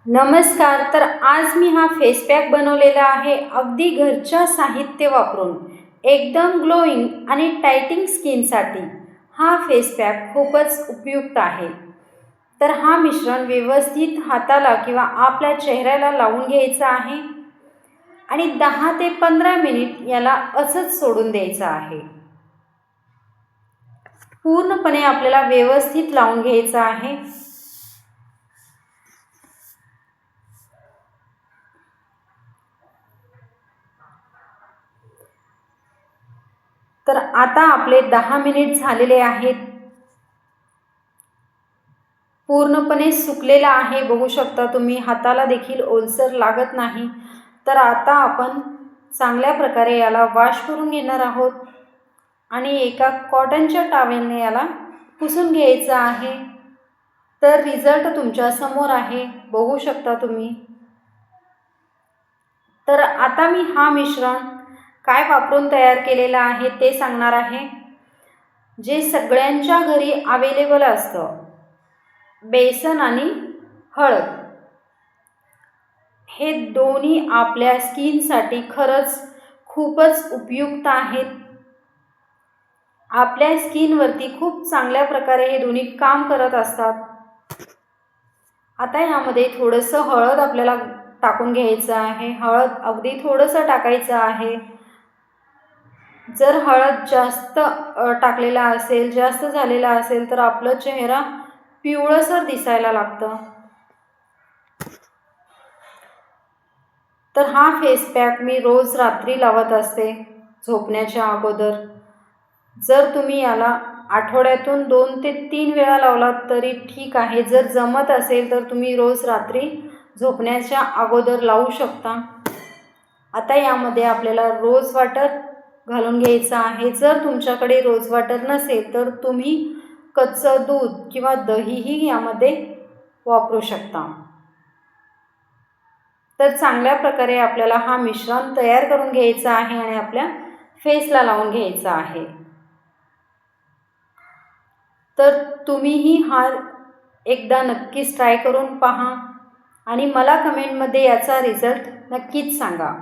नमस्कार. तर आज मी हा फेस पॅक बनवलेला आहे अगदी घरच्या साहित्य वापरून एकदम ग्लोईंग आणि टायटिंग स्किनसाठी. हा फेस पॅक खूपच उपयुक्त आहे. तर हा मिश्रण व्यवस्थित हाताला किंवा आपल्या चेहऱ्याला लावून घ्यायचं आहे आणि 10 ते 15 मिनिट याला असंच सोडून द्यायचं आहे. पूर्णपणे आपल्याला व्यवस्थित लावून घ्यायचं आहे. तर आता आपले 10 मिनिट झालेले आहेत. पूर्णपणे सुकलेला आहे, बघू शकता तुम्ही. हाताला देखील ओलसर लागत नाही. तर आता आपण चांगल्या प्रकारे याला वॉश करून घेणार आहोत आणि एका कॉटनच्या टॉवेलने याला पुसून घ्यायचं आहे. तर रिझल्ट तुमच्या समोर आहे, बघू शकता तुम्ही. तर आता मी हा मिश्रण काय वापरून तयार केलेला आहे ते सांगणार आहे. जे सगळ्यांच्या घरी अवेलेबल असतं, बेसन आणि हळद. हे दोन्ही आपल्या स्किनसाठी खरंच खूपच उपयुक्त आहेत. आपल्या स्किनवरती खूप चांगल्या प्रकारे हे दोन्ही काम करत असतात. आता यामध्ये थोडंसं हळद आपल्याला टाकून घ्यायचं आहे. हळद अगदी थोडंसं टाकायचं आहे. जर हळद जास्त टाकलेला असेल, जास्त झालेला असेल तर आपला चेहरा पिवळसर दिसायला लागतं. तर हा फेस पॅक मी रोज रात्री लावत असते झोपण्याच्या अगोदर. जर तुम्ही याला आठवड्यातून 2 ते 3 वेळा लावलात तरी ठीक आहे. जर जमत असेल तर तुम्ही रोज रात्री झोपण्याच्या अगोदर लावू शकता. आता यामध्ये आपल्याला रोज वॉटर घालून घ्यायचं आहे. जर तुमच्याकडे रोज वॉटर नसेल तर तुम्ही कच्चं दूध किंवा दहीही यामध्ये वापरू शकता. तर चांगल्या प्रकारे आपल्याला हा मिश्रण तयार करून घ्यायचा आहे आणि आपल्या फेसला लावून घ्यायचा आहे. तर तुम्हीही हा एकदा नक्कीच ट्राय करून पहा आणि मला कमेंटमध्ये याचा रिझल्ट नक्कीच सांगा.